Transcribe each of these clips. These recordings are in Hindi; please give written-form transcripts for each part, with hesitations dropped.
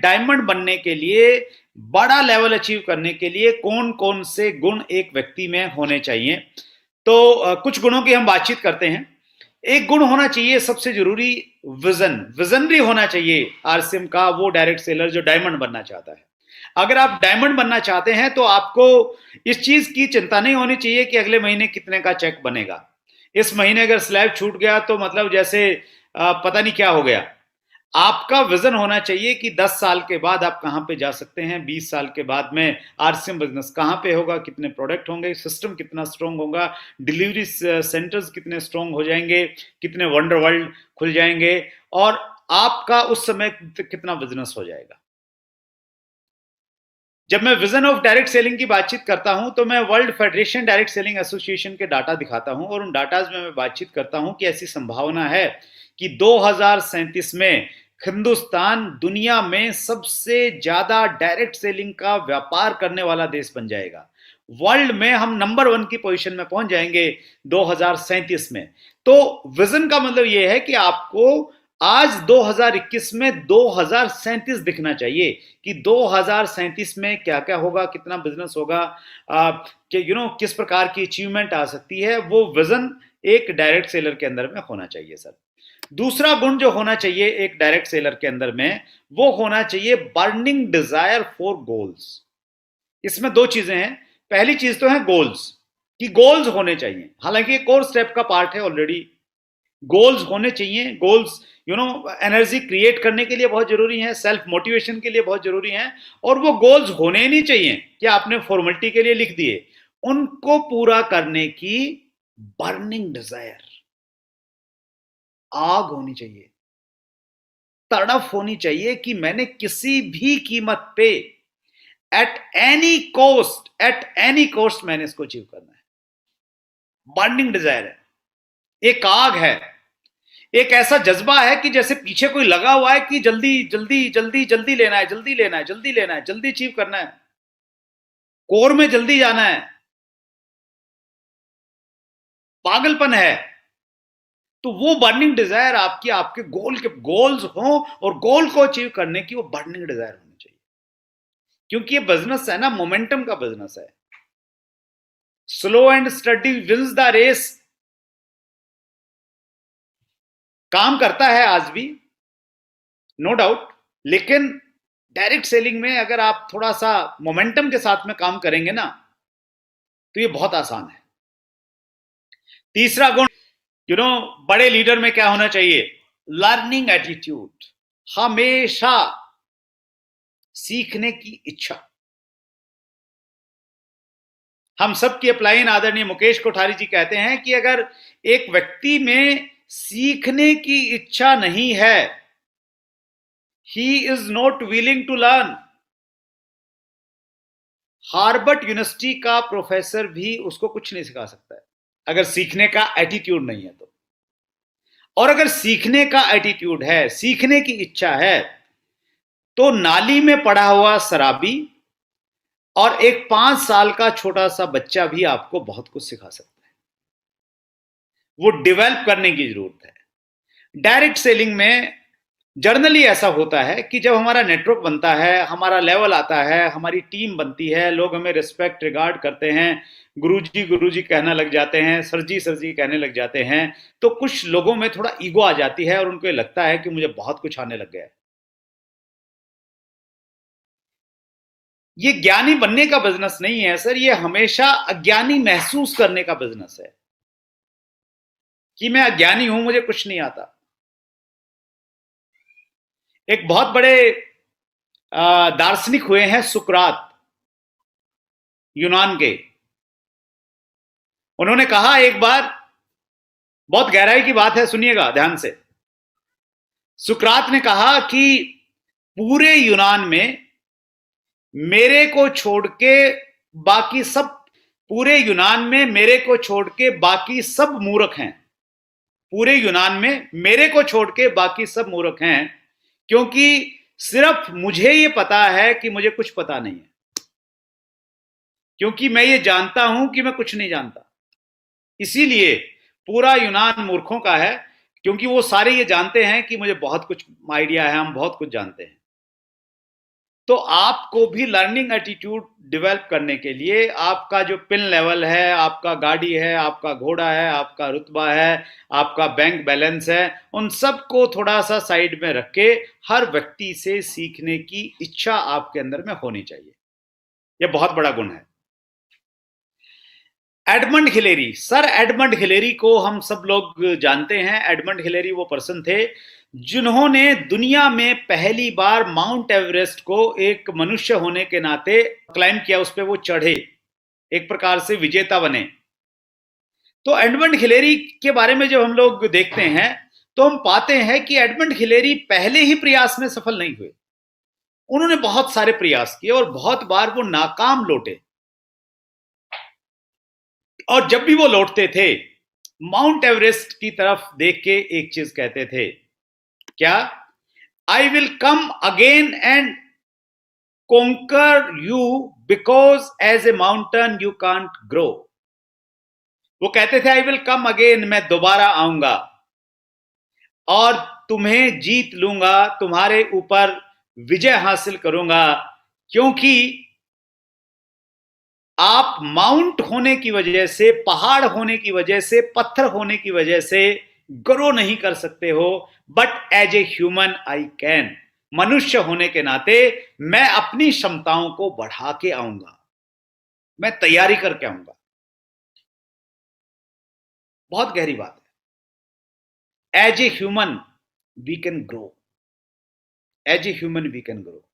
डायमंड बनने के लिए, बड़ा लेवल अचीव करने के लिए कौन कौन से गुण एक व्यक्ति में होने चाहिए। तो कुछ गुणों की हम बातचीत करते हैं। एक गुण होना चाहिए सबसे जरूरी, विजन। विजनरी होना चाहिए आरसीएम का वो डायरेक्ट सेलर जो डायमंड बनना चाहता है। अगर आप डायमंड बनना चाहते हैं तो आपको इस चीज की चिंता नहीं होनी चाहिए कि अगले महीने कितने का चेक बनेगा। इस महीने अगर स्लैब छूट गया तो मतलब जैसे पता नहीं क्या हो गया। आपका विजन होना चाहिए कि 10 साल के बाद आप कहां पे जा सकते हैं, 20 साल के बाद में आरसीएम बिजनेस कहां पे होगा, कितने प्रोडक्ट होंगे, सिस्टम कितना स्ट्रांग होगा, डिलीवरी सेंटर्स कितने स्ट्रांग हो जाएंगे, कितने वंडर वर्ल्ड खुल जाएंगे, और आपका उस समय कितना बिजनेस हो जाएगा। जब मैं विजन ऑफ डायरेक्ट सेलिंग की बातचीत करता हूं तो मैं world federation direct selling association के डाटा दिखाता हूं, और उन डाटाज में मैं बातचीत करता हूं कि ऐसी संभावना है कि 2037 में हिंदुस्तान दुनिया में सबसे ज्यादा डायरेक्ट सेलिंग का व्यापार करने वाला देश बन जाएगा। वर्ल्ड में हम नंबर 1 की पोजीशन में पहुंच जाएंगे 2037 में। तो विजन का मतलब यह है कि आपको आज 2021 में 2037 दिखना चाहिए कि 2037 में क्या क्या होगा, कितना बिजनेस होगा, कि किस प्रकार की अचीवमेंट आ सकती है। वो विजन एक डायरेक्ट सेलर के अंदर में होना चाहिए सर। दूसरा गुण जो होना चाहिए एक डायरेक्ट सेलर के अंदर में, वो होना चाहिए बर्निंग डिजायर फॉर गोल्स। इसमें दो चीजें हैं। पहली चीज तो है गोल्स, कि गोल्स होने चाहिए। हालांकि एक और स्टेप का पार्ट है ऑलरेडी, गोल्स होने चाहिए। गोल्स एनर्जी क्रिएट करने के लिए बहुत जरूरी है, सेल्फ मोटिवेशन के लिए बहुत जरूरी है। और वो गोल्स होने नहीं चाहिए कि आपने फॉर्मेलिटी के लिए लिख दिए। उनको पूरा करने की बर्निंग डिजायर, आग होनी चाहिए, तड़फ होनी चाहिए कि मैंने किसी भी कीमत पे, एट एनी कॉस्ट मैंने इसको अचीव करना है। बर्निंग डिजायर है, एक आग है, एक ऐसा जज्बा है कि जैसे पीछे कोई लगा हुआ है कि जल्दी जल्दी जल्दी जल्दी लेना है, जल्दी लेना है, जल्दी लेना है, जल्दी अचीव करना है, कोर में जल्दी जाना है, पागलपन है। तो वो बर्निंग डिजायर आपकी, आपके गोल्स हो, और गोल को अचीव करने की वो बर्निंग डिजायर होनी चाहिए। क्योंकि ये बिजनेस है ना, मोमेंटम का बिजनेस है। Slow and steady wins the race काम करता है आज भी, नो डाउट। लेकिन डायरेक्ट सेलिंग में अगर आप थोड़ा सा मोमेंटम के साथ में काम करेंगे ना, तो ये बहुत आसान है। तीसरा गुण, बड़े लीडर में क्या होना चाहिए? लर्निंग एटीट्यूड, हमेशा सीखने की इच्छा। हम सबकी अपलाइन आदरणीय मुकेश कोठारी जी कहते हैं कि अगर एक व्यक्ति में सीखने की इच्छा नहीं है, he is not willing to learn. Harvard University का प्रोफेसर भी उसको कुछ नहीं सिखा सकता है अगर सीखने का एटीट्यूड नहीं है तो। और अगर सीखने का एटीट्यूड है, सीखने की इच्छा है, तो नाली में पड़ा हुआ शराबी और एक 5 साल का छोटा सा बच्चा भी आपको बहुत कुछ सिखा सकता है। वो डेवलप करने की जरूरत है। डायरेक्ट सेलिंग में जर्नली ऐसा होता है कि जब हमारा नेटवर्क बनता है, हमारा लेवल आता है, हमारी टीम बनती है, लोग हमें रिस्पेक्ट रिगार्ड करते हैं, गुरुजी कहना लग जाते हैं, सर जी कहने लग जाते हैं, तो कुछ लोगों में थोड़ा ईगो आ जाती है और उनको ये लगता है कि मुझे बहुत कुछ आने लग गया है। ये ज्ञानी बनने का बिजनेस नहीं है सर, ये हमेशा अज्ञानी महसूस करने का बिजनेस है कि मैं अज्ञानी हूं, मुझे कुछ नहीं आता। एक बहुत बड़े दार्शनिक हुए हैं सुकरात, यूनान के। उन्होंने कहा एक बार, बहुत गहराई की बात है, सुनिएगा ध्यान से। सुकरात ने कहा कि पूरे यूनान में मेरे को छोड़ के बाकी सब, पूरे यूनान में मेरे को छोड़ के बाकी सब मूर्ख हैं। पूरे यूनान में मेरे को छोड़ के बाकी सब मूर्ख हैं, क्योंकि सिर्फ मुझे ये पता है कि मुझे कुछ पता नहीं है, क्योंकि मैं ये जानता हूं कि मैं कुछ नहीं जानता। इसीलिए पूरा यूनान मूर्खों का है, क्योंकि वो सारे ये जानते हैं कि मुझे बहुत कुछ आइडिया है, हम बहुत कुछ जानते हैं। तो आपको भी लर्निंग एटीट्यूड डेवलप करने के लिए आपका जो पिन लेवल है, आपका गाड़ी है, आपका घोड़ा है, आपका रुतबा है, आपका बैंक बैलेंस है, उन सब को थोड़ा सा साइड में रख के हर व्यक्ति से सीखने की इच्छा आपके अंदर में होनी चाहिए। यह बहुत बड़ा गुण है। Edmund Hillary, sir Edmund Hillary को हम सब लोग जानते हैं। एडमंड हिलेरी वो पर्सन थे जिन्होंने दुनिया में पहली बार माउंट एवरेस्ट को एक मनुष्य होने के नाते क्लाइम किया, उस पर वो चढ़े, एक प्रकार से विजेता बने। तो एडमंड हिलेरी के बारे में जब हम लोग देखते हैं तो हम पाते हैं कि एडमंड हिलेरी पहले ही प्रयास में सफल नहीं हुए। उन्होंने बहुत सारे प्रयास किए और बहुत बार वो नाकाम लौटे, और जब भी वो लौटते थे माउंट एवरेस्ट की तरफ देख के एक चीज कहते थे, क्या? I will come again and conquer you because as a mountain you can't grow. वो कहते थे आई विल कम अगेन, मैं दोबारा आऊंगा और तुम्हें जीत लूंगा, तुम्हारे ऊपर विजय हासिल करूंगा, क्योंकि आप माउंट होने की वजह से, पहाड़ होने की वजह से, पत्थर होने की वजह से ग्रो नहीं कर सकते हो, but as a human I can. मनुष्य होने के नाते मैं अपनी क्षमताओं को बढ़ा के आऊंगा, मैं तैयारी करके आऊंगा। बहुत गहरी बात है। As a human we can grow, as a human we can grow.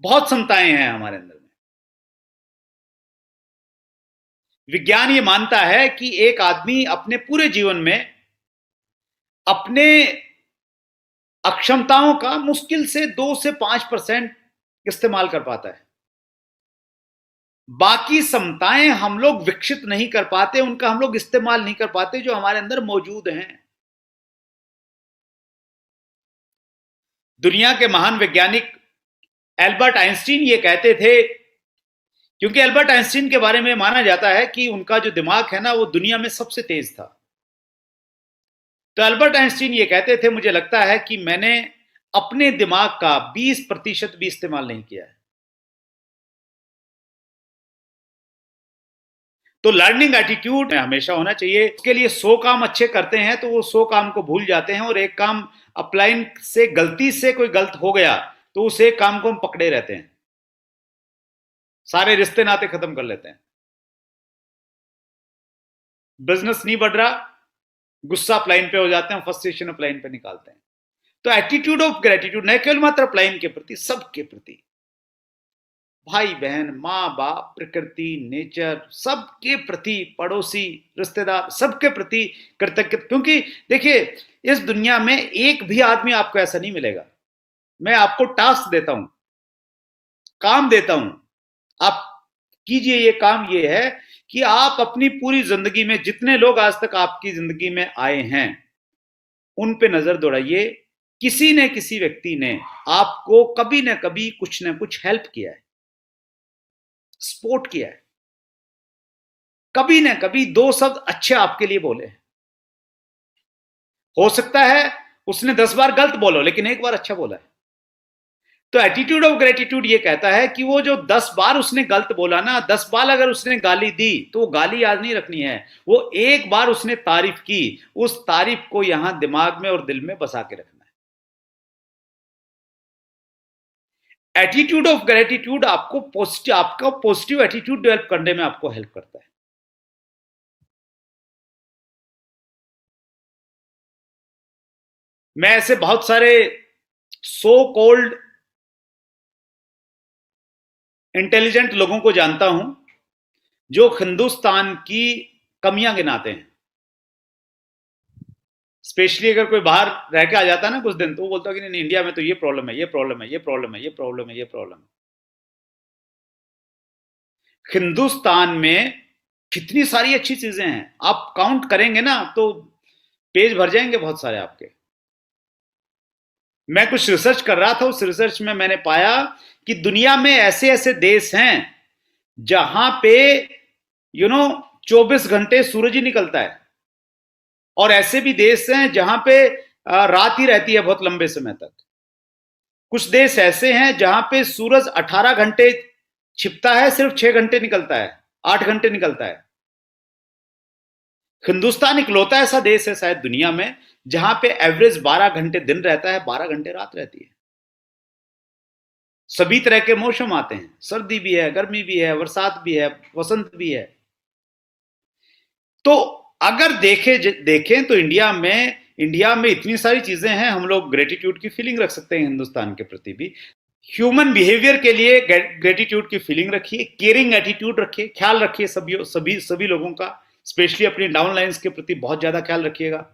बहुत क्षमताएं हैं हमारे अंदर में। विज्ञान ये मानता है कि एक आदमी अपने पूरे जीवन में अपने अक्षमताओं का मुश्किल से 2 से 5% इस्तेमाल कर पाता है। बाकी क्षमताएं हम लोग विकसित नहीं कर पाते, उनका हम लोग इस्तेमाल नहीं कर पाते जो हमारे अंदर मौजूद हैं। दुनिया के महान वैज्ञानिक एल्बर्ट आइंस्टीन ये कहते थे, क्योंकि एल्बर्ट आइंस्टीन के बारे में माना जाता है कि उनका जो दिमाग है ना वो दुनिया में सबसे तेज था। तो एल्बर्ट आइंस्टीन ये कहते थे, मुझे लगता है कि मैंने अपने दिमाग का 20% भी इस्तेमाल नहीं किया है। तो लर्निंग एटीट्यूड हमेशा होना चाहिए। उसके लिए 100 काम अच्छे करते हैं तो वो 100 काम को भूल जाते हैं, और एक काम अप्लाइन से गलती से कोई गलत हो गया तो उस एक काम को हम पकड़े रहते हैं, सारे रिश्ते नाते खत्म कर लेते हैं। बिजनेस नहीं बढ़ रहा, गुस्सा अपलाइन पे हो जाते हैं, फ्रस्ट्रेशन अपलाइन पे निकालते हैं। तो एटीट्यूड ऑफ ग्रेटिट्यूड न केवल मात्र अपलाइन के प्रति, सबके प्रति, भाई बहन, माँ बाप, प्रकृति, नेचर, सबके प्रति, पड़ोसी, रिश्तेदार, सबके प्रति कृतज्ञ। क्योंकि देखिए इस दुनिया में एक भी आदमी आपको ऐसा नहीं मिलेगा। मैं आपको टास्क देता हूं, काम देता हूं, आप कीजिए ये काम। ये है कि आप अपनी पूरी जिंदगी में जितने लोग आज तक आपकी जिंदगी में आए हैं उन पे नजर दौड़ाइए, किसी न किसी व्यक्ति ने आपको कभी न कभी कुछ न कुछ हेल्प किया है, सपोर्ट किया है, कभी न कभी 2 शब्द अच्छे आपके लिए बोले। हो सकता है उसने 10 बार गलत बोलो लेकिन एक बार अच्छा बोला है। तो एटीट्यूड ऑफ ग्रेटिट्यूड ये कहता है कि वो जो 10 बार उसने गलत बोला ना, 10 बार अगर उसने गाली दी तो वो गाली याद नहीं रखनी है, वो एक बार उसने तारीफ की, उस तारीफ को यहां दिमाग में और दिल में बसा के रखना है। एटीट्यूड ऑफ ग्रेटिट्यूड आपका पॉजिटिव एटीट्यूड डेवलप करने में आपको हेल्प करता है। मैं ऐसे बहुत सारे सो कॉल्ड इंटेलिजेंट लोगों को जानता हूं जो हिंदुस्तान की कमियां गिनाते हैं। स्पेशली अगर कोई बाहर रह के आ जाता है ना कुछ दिन, तो वो बोलता है कि नहीं इंडिया में तो ये प्रॉब्लम है, ये प्रॉब्लम है, ये प्रॉब्लम है, ये प्रॉब्लम है, ये प्रॉब्लम है। हिंदुस्तान में कितनी सारी अच्छी चीजें हैं, आप काउंट करेंगे ना तो पेज भर जाएंगे बहुत सारे आपके। मैं कुछ रिसर्च कर रहा था, उस रिसर्च में मैंने पाया कि दुनिया में ऐसे ऐसे देश हैं जहां पे 24 घंटे सूरज ही निकलता है, और ऐसे भी देश हैं जहां पे रात ही रहती है बहुत लंबे समय तक। कुछ देश ऐसे हैं जहां पे सूरज 18 घंटे छिपता है, सिर्फ 6 घंटे निकलता है, 8 घंटे निकलता है। हिंदुस्तान इकलौता ऐसा देश है शायद दुनिया में जहां पे एवरेज 12 घंटे दिन रहता है, 12 घंटे रात रहती है। सभी तरह के मौसम आते हैं, सर्दी भी है, गर्मी भी है, बरसात भी है, वसंत भी है। तो अगर देखें तो इंडिया में इतनी सारी चीजें हैं, हम लोग ग्रेटिट्यूड की फीलिंग रख सकते हैं हिंदुस्तान के प्रति भी। ह्यूमन बिहेवियर के लिए ग्रेटिट्यूड की फीलिंग रखिए, केयरिंग एटीट्यूड रखिए, ख्याल रखिए सभी लोगों का, स्पेशली अपनी डाउन लाइन्स के प्रति बहुत ज्यादा ख्याल रखिएगा।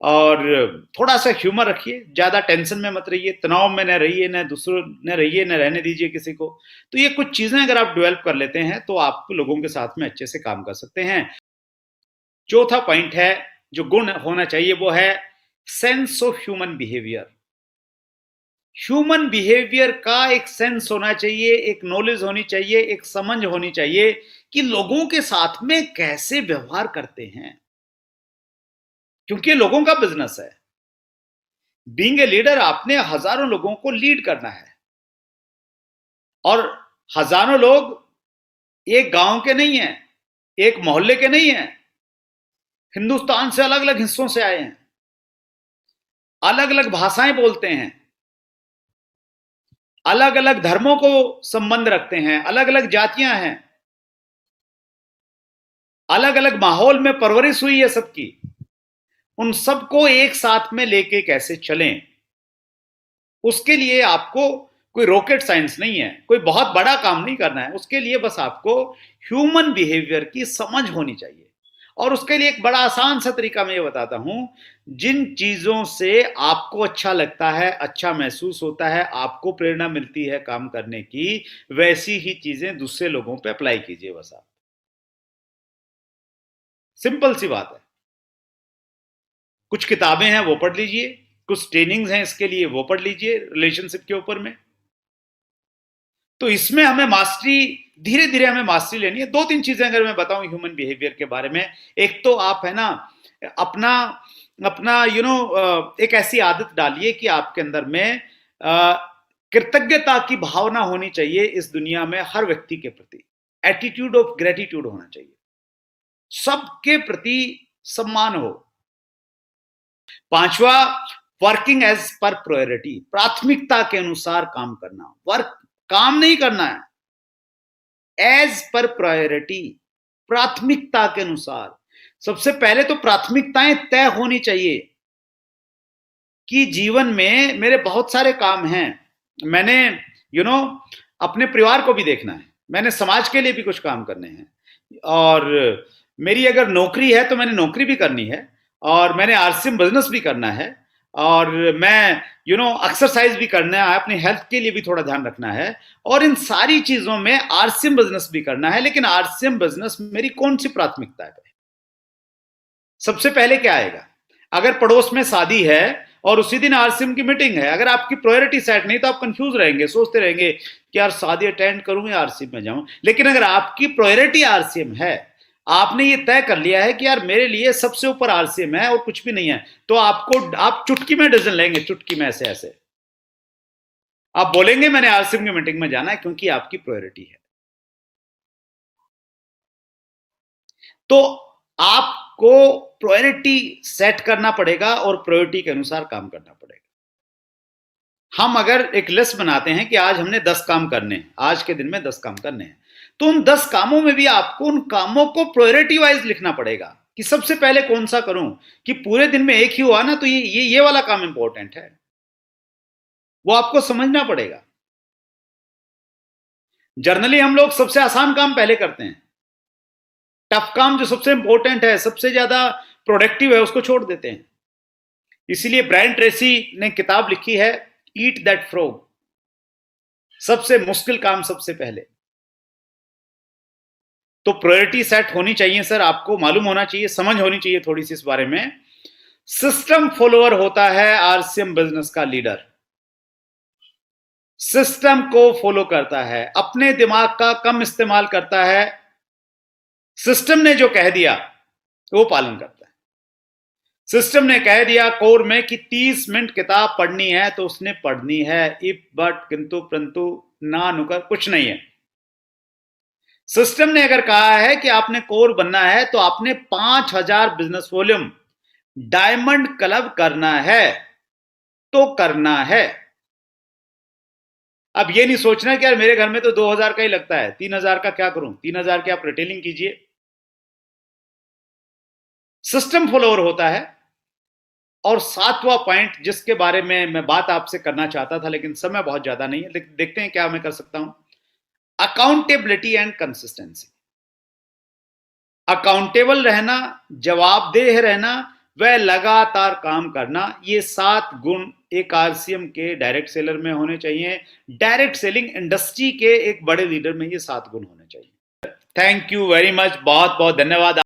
और थोड़ा सा ह्यूमर रखिए, ज्यादा टेंशन में मत रहिए, तनाव में न रहिए, न दूसरों न रहिए, न रहने दीजिए किसी को। तो ये कुछ चीजें अगर आप डेवलप कर लेते हैं तो आप लोगों के साथ में अच्छे से काम कर सकते हैं। चौथा पॉइंट है, जो गुण होना चाहिए वो है sense of human behaviour. Human behaviour का एक सेंस होना चाहिए, एक नॉलेज होनी चाहिए, एक समझ होनी चाहिए कि लोगों के साथ में कैसे व्यवहार करते हैं, क्योंकि लोगों का बिजनेस है। बीइंग ए लीडर आपने हजारों लोगों को लीड करना है, और हजारों लोग एक गांव के नहीं हैं, एक मोहल्ले के नहीं हैं, हिंदुस्तान से अलग अलग हिस्सों से आए हैं, अलग अलग भाषाएं बोलते हैं, अलग अलग धर्मों को संबंध रखते हैं, अलग अलग जातियां हैं, अलग अलग माहौल में परवरिश हुई है सबकी। उन सबको एक साथ में लेके कैसे चलें, उसके लिए आपको कोई रॉकेट साइंस नहीं है, कोई बहुत बड़ा काम नहीं करना है। उसके लिए बस आपको ह्यूमन बिहेवियर की समझ होनी चाहिए। और उसके लिए एक बड़ा आसान सा तरीका मैं ये बताता हूं, जिन चीजों से आपको अच्छा लगता है, अच्छा महसूस होता है, आपको प्रेरणा मिलती है काम करने की, वैसी ही चीजें दूसरे लोगों पे अप्लाई कीजिए। बस आप, सिंपल सी बात है। कुछ किताबें हैं वो पढ़ लीजिए, कुछ ट्रेनिंग्स हैं इसके लिए वो पढ़ लीजिए रिलेशनशिप के ऊपर में। तो इसमें हमें मास्टरी, धीरे धीरे हमें मास्टरी लेनी है। दो तीन चीजें अगर मैं बताऊं ह्यूमन बिहेवियर के बारे में, एक तो आप है ना अपना अपना एक ऐसी आदत डालिए कि आपके अंदर में कृतज्ञता की भावना होनी चाहिए इस दुनिया में हर व्यक्ति के प्रति। एटीट्यूड ऑफ ग्रेटिट्यूड होना चाहिए, सबके प्रति सम्मान हो। पांचवा, वर्किंग एज पर प्रायोरिटी, प्राथमिकता के अनुसार काम करना। काम नहीं करना है, एज पर प्रायोरिटी, प्राथमिकता के अनुसार। सबसे पहले तो प्राथमिकताएं तय होनी चाहिए कि जीवन में मेरे बहुत सारे काम हैं, मैंने अपने परिवार को भी देखना है, मैंने समाज के लिए भी कुछ काम करने हैं, और मेरी अगर नौकरी है तो मैंने नौकरी भी करनी है, और मैंने आरसीएम बिजनेस भी करना है, और मैं एक्सरसाइज भी करना है, अपनी हेल्थ के लिए भी थोड़ा ध्यान रखना है, और इन सारी चीजों में आरसीएम बिजनेस भी करना है। लेकिन आरसीएम बिजनेस मेरी कौन सी प्राथमिकता है? सबसे पहले क्या आएगा? अगर पड़ोस में शादी है और उसी दिन आरसीएम की मीटिंग है, अगर आपकी प्रायोरिटी सेट नहीं तो आप कंफ्यूज रहेंगे, सोचते रहेंगे कि यार शादी अटेंड करूं या आरसीएम में जाऊं। लेकिन अगर आपकी प्रायोरिटी आरसीएम है, आपने ये तय कर लिया है कि यार मेरे लिए सबसे ऊपर आरसीएम है और कुछ भी नहीं है, तो आप चुटकी में डिसीजन लेंगे, चुटकी में ऐसे ऐसे आप बोलेंगे मैंने आरसीएम की मीटिंग में जाना है, क्योंकि आपकी प्रायोरिटी है। तो आपको प्रायोरिटी सेट करना पड़ेगा और प्रायोरिटी के अनुसार काम करना पड़ेगा। हम अगर एक लिस्ट बनाते हैं कि आज हमने 10 काम करने हैं, आज के दिन में 10 काम करने हैं, तो उन 10 कामों में भी आपको उन कामों को प्रायोरिटी वाइज लिखना पड़ेगा कि सबसे पहले कौन सा करूं, कि पूरे दिन में एक ही हुआ ना तो ये वाला काम इंपॉर्टेंट है, वो आपको समझना पड़ेगा। जर्नली हम लोग सबसे आसान काम पहले करते हैं, टफ काम जो सबसे इंपॉर्टेंट है, सबसे ज्यादा प्रोडक्टिव है, उसको छोड़ देते हैं। इसीलिए ब्रायन ट्रेसी ने किताब लिखी है ईट दैट फ्रॉग, सबसे मुश्किल काम सबसे पहले। तो प्रायोरिटी सेट होनी चाहिए सर, आपको मालूम होना चाहिए, समझ होनी चाहिए थोड़ी सी इस बारे में। सिस्टम फॉलोअर होता है आरसीएम बिजनेस का लीडर, सिस्टम को फॉलो करता है, अपने दिमाग का कम इस्तेमाल करता है, सिस्टम ने जो कह दिया वो पालन करता है। सिस्टम ने कह दिया कोर में कि 30 मिनट किताब पढ़नी है तो उसने पढ़नी है, इफ बट किंतु परंतु ना नुकर कुछ नहीं है। सिस्टम ने अगर कहा है कि आपने कोर बनना है तो आपने 5000 बिजनेस वॉल्यूम डायमंड क्लब करना है तो करना है। अब ये नहीं सोचना कि यार मेरे घर में तो 2000 का ही लगता है, 3000 का क्या करूं, 3000 की आप रिटेलिंग कीजिए। सिस्टम फॉलोअर होता है। और 7वां पॉइंट जिसके बारे में मैं बात आपसे करना चाहता था लेकिन समय बहुत ज्यादा नहीं है, देखते हैं क्या मैं कर सकता हूं। Accountability and consistency. अकाउंटेबल रहना, जवाबदेह रहना, वह लगातार काम करना, ये 7 गुण एक आरसीएम के डायरेक्ट सेलर में होने चाहिए। डायरेक्ट सेलिंग इंडस्ट्री के एक बड़े लीडर में ये 7 गुण होने चाहिए। थैंक यू वेरी मच, बहुत बहुत धन्यवाद।